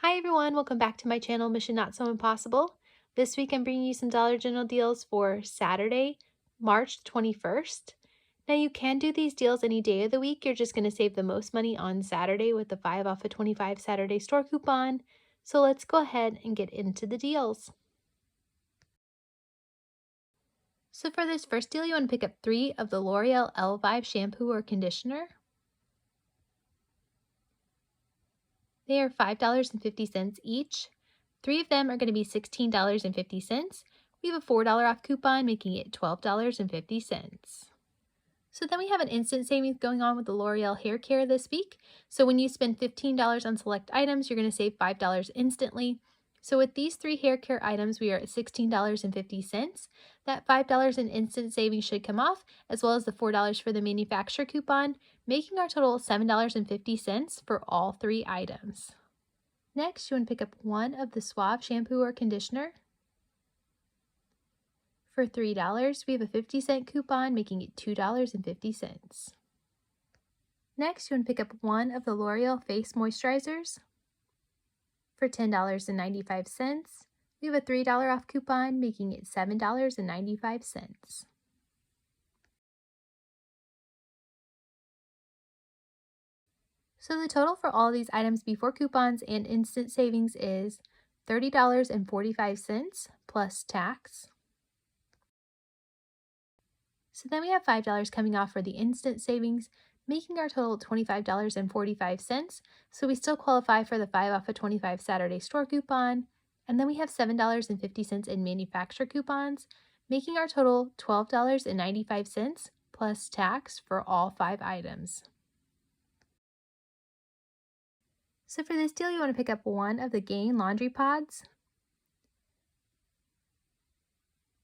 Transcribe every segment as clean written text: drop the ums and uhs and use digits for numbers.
Hi everyone, welcome back to my channel, Mission Not So Impossible. This week I'm bringing you some Dollar General deals for Saturday, March 21st. Now you can do these deals any day of the week. You're just going to save the most money on Saturday with the 5 off of 25 Saturday store coupon. So let's go ahead and get into the deals. So for this first deal, you want to pick up 3 of the L'Oreal Elvive shampoo or conditioner. They are $5.50 each. 3 of them are going to be $16.50. We have a $4 off coupon, making it $12.50. So then we have an instant savings going on with the L'Oreal hair care this week. So when you spend $15 on select items, you're going to save $5 instantly. So with these 3 hair care items, we are at $16.50. That $5 in instant savings should come off, as well as the $4 for the manufacturer coupon, making our total $7.50 for all 3 items. Next, you want to pick up 1 of the Suave shampoo or conditioner. For $3, we have a 50-cent coupon, making it $2.50. Next, you want to pick up 1 of the L'Oreal face moisturizers. For $10.95, we have a $3 off coupon, making it $7.95. So the total for all these items before coupons and instant savings is $30.45 plus tax. So then we have $5 coming off for the instant savings, making our total $25.45. So we still qualify for the 5 off of 25 Saturday store coupon. And then we have $7.50 in manufacturer coupons, making our total $12.95 plus tax for all 5 items. So for this deal, you want to pick up 1 of the Gain laundry pods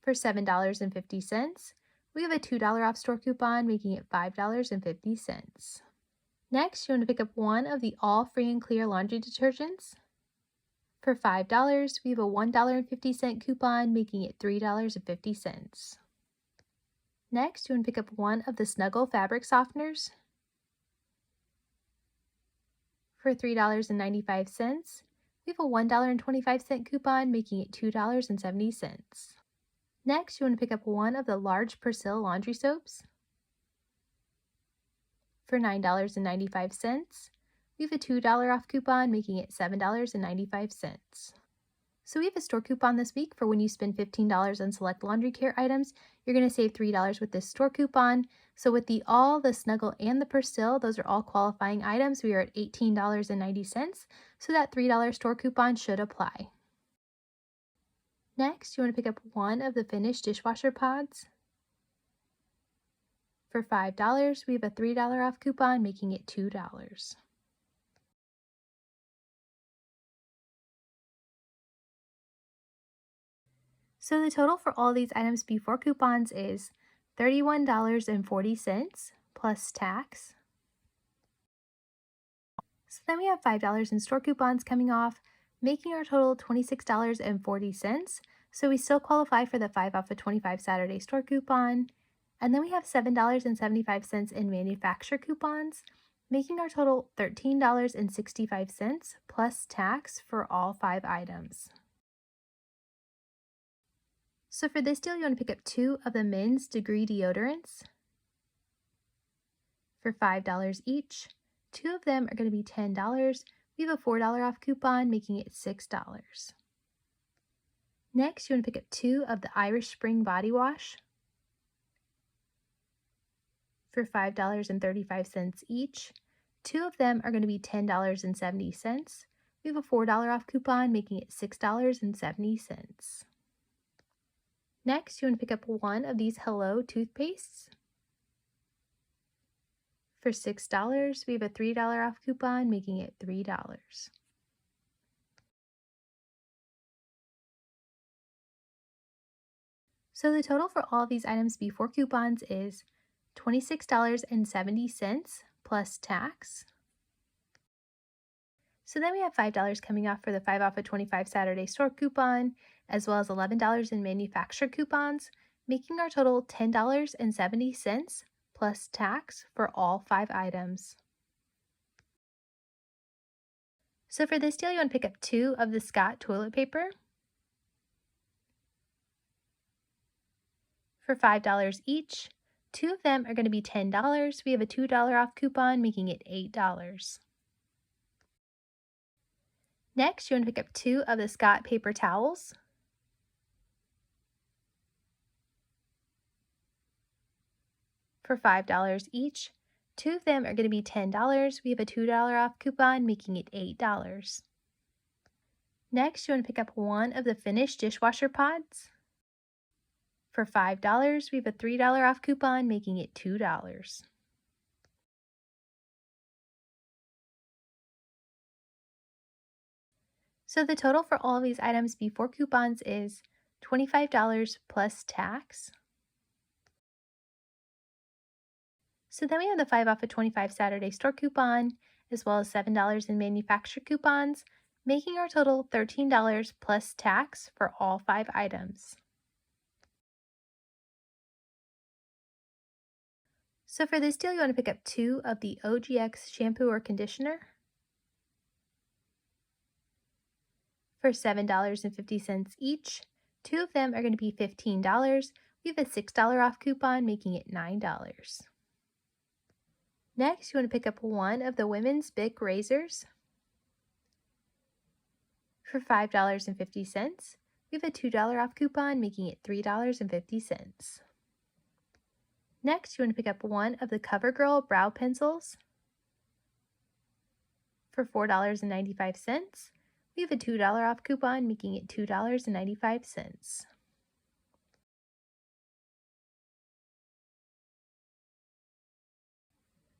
for $7.50. We have a $2 off store coupon, making it $5.50. Next, you want to pick up 1 of the all free and clear laundry detergents. For $5, we have a $1.50 coupon, making it $3.50. Next, you want to pick up 1 of the Snuggle fabric softeners. For $3.95, we have a $1.25 coupon, making it $2.70. Next, you want to pick up 1 of the large Persil laundry soaps. For $9.95, we have a $2 off coupon, making it $7.95. So we have a store coupon this week for when you spend $15 on select laundry care items, you're going to save $3 with this store coupon. So with the Snuggle, and the Persil, those are all qualifying items. We are at $18.90, so that $3 store coupon should apply. Next, you want to pick up 1 of the Finish dishwasher pods. For $5, we have a $3 off coupon, making it $2. So the total for all these items before coupons is $31.40 plus tax. So then we have $5 in store coupons coming off, making our total $26.40. So we still qualify for the 5 off of 25 Saturday store coupon. And then we have $7.75 in manufacturer coupons, making our total $13.65 plus tax for all 5 items. So for this deal, you want to pick up 2 of the men's degree deodorants for $5 each. 2 of them are going to be $10. We have a $4 off coupon, making it $6. Next, you want to pick up 2 of the Irish Spring body wash for $5.35 each. 2 of them are going to be $10.70. We have a $4 off coupon, making it $6.70. Next, you want to pick up 1 of these Hello toothpastes. For $6, we have a $3 off coupon, making it $3. So the total for all of these items before coupons is $26.70 plus tax. So then we have $5 coming off for the 5 off of 25 Saturday store coupon, as well as $11 in manufacturer coupons, making our total $10.70 plus tax for all 5 items. So for this deal, you want to pick up 2 of the Scott toilet paper for $5 each. 2 of them are going to be $10. We have a $2 off coupon, making it $8. Next, you want to pick up 2 of the Scott paper towels for $5 each. 2 of them are going to be $10. We have a $2 off coupon, making it $8. Next, you want to pick up 1 of the finished dishwasher pods for $5. We have a $3 off coupon, making it $2. So the total for all of these items before coupons is $25 plus tax. So then we have the 5 off of 25 Saturday store coupon, as well as $7 in manufacturer coupons, making our total $13 plus tax for all 5 items. So for this deal, you want to pick up 2 of the OGX shampoo or conditioner for $7.50 each. 2 of them are going to be $15. We have a $6 off coupon, making it $9. Next, you want to pick up 1 of the women's Bic razors for $5.50. We have a $2 off coupon, making it $3.50. Next, you want to pick up 1 of the CoverGirl brow pencils for $4.95. We have a $2 off coupon, making it $2.95.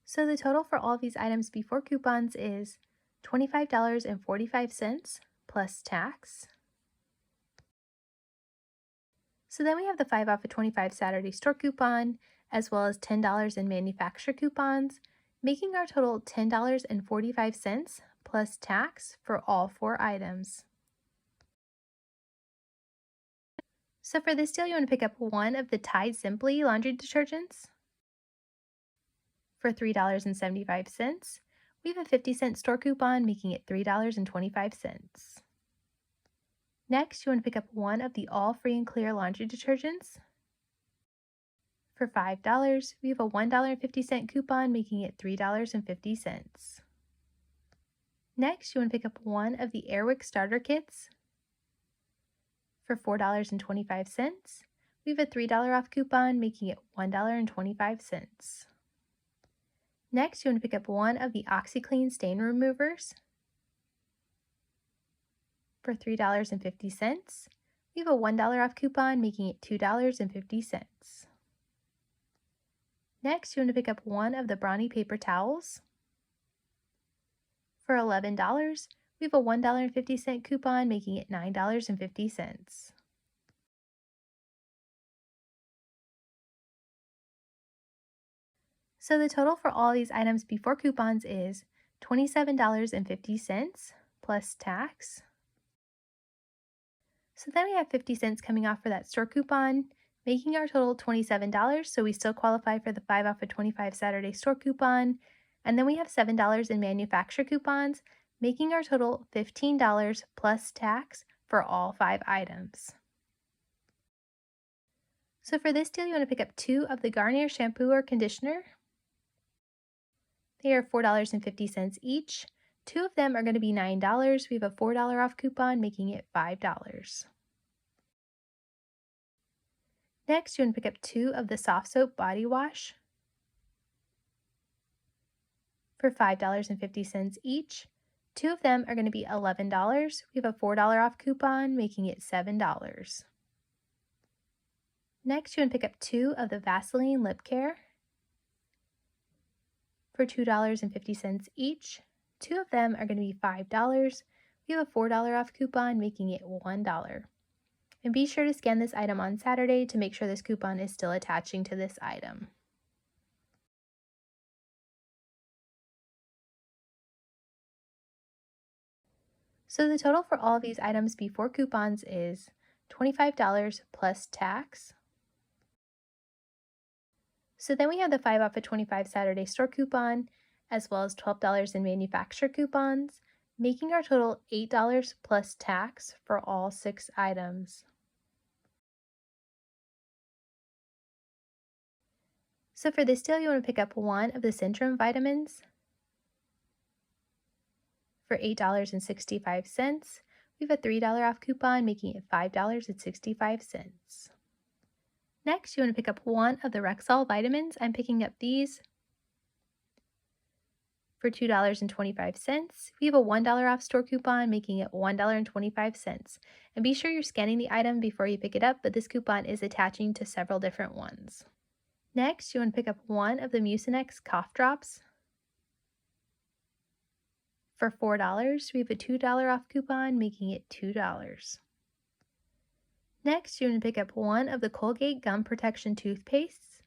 So the total for all of these items before coupons is $25.45 plus tax. So then we have the 5 off of 25 Saturday store coupon, as well as $10 in manufacturer coupons, making our total $10.45 plus tax for all 4 items. So for this deal, you want to pick up 1 of the Tide Simply laundry detergents for $3.75. We have a 50-cent store coupon, making it $3.25. Next, you want to pick up 1 of the All Free and Clear laundry detergents for $5. We have a $1.50 coupon, making it $3.50. Next, you want to pick up 1 of the Airwick starter kits for $4.25. We have a $3 off coupon, making it $1.25. Next, you want to pick up 1 of the OxyClean stain removers for $3.50. We have a $1 off coupon, making it $2.50. Next, you want to pick up 1 of the Brawny paper towels for $11. We have a $1.50 coupon, making it $9.50. So the total for all these items before coupons is $27.50 plus tax. So then we have 50 cents coming off for that store coupon, making our total $27, so we still qualify for the 5 off of 25 Saturday store coupon. And then we have $7 in manufacturer coupons, making our total $15 plus tax for all 5 items. So for this deal, you want to pick up 2 of the Garnier shampoo or conditioner. They are $4.50 each. 2 of them are going to be $9. We have a $4 off coupon, making it $5. Next, you want to pick up 2 of the soft soap body wash for $5.50 each. 2 of them are going to be $11. We have a $4 off coupon, making it $7. Next, you want to pick up 2 of the Vaseline lip care for $2.50 each. 2 of them are going to be $5. We have a $4 off coupon, making it $1. And be sure to scan this item on Saturday to make sure this coupon is still attaching to this item. So the total for all of these items before coupons is $25 plus tax. So then we have the 5 off of 25 Saturday store coupon, as well as $12 in manufacturer coupons, making our total $8 plus tax for all 6 items. So for this deal, you want to pick up one of the Centrum vitamins for $8.65. We have a $3 off coupon, making it $5.65. Next, you want to pick up one of the Rexall vitamins. I'm picking up these for $2.25. We have a $1 off store coupon, making it $1.25. And be sure you're scanning the item before you pick it up, but this coupon is attaching to several different ones. Next, you want to pick up one of the Mucinex cough drops for $4. We have a $2 off coupon, making it $2. Next, you're going to pick up one of the Colgate Gum Protection toothpastes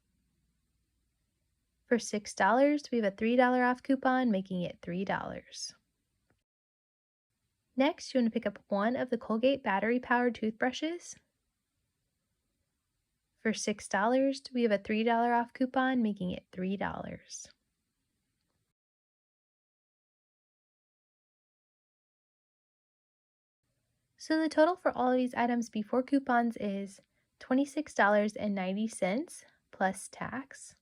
for $6. We have a $3 off coupon, making it $3. Next, you want to pick up one of the Colgate battery-powered toothbrushes for $6. We have a $3 off coupon, making it $3. So the total for all of these items before coupons is $26.90 plus tax.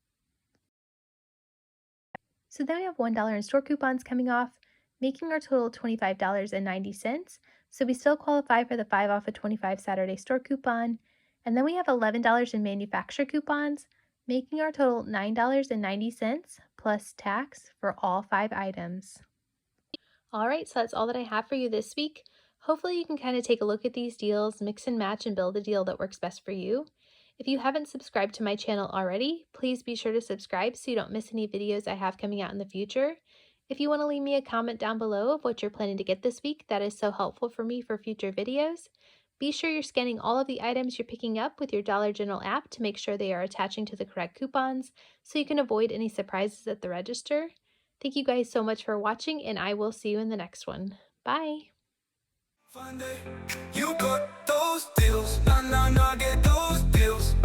So then we have $1 in store coupons coming off, making our total $25.90. So we still qualify for the 5 off of 25 Saturday store coupon. And then we have $11 in manufacturer coupons, making our total $9.90 plus tax for all 5 items. All right, so that's all that I have for you this week. Hopefully you can kind of take a look at these deals, mix and match, and build a deal that works best for you. If you haven't subscribed to my channel already, please be sure to subscribe so you don't miss any videos I have coming out in the future. If you want to leave me a comment down below of what you're planning to get this week, that is so helpful for me for future videos. Be sure you're scanning all of the items you're picking up with your Dollar General app to make sure they are attaching to the correct coupons so you can avoid any surprises at the register. Thank you guys so much for watching, and I will see you in the next one. Bye! You got those deals, nah, nah, nah, get those deals.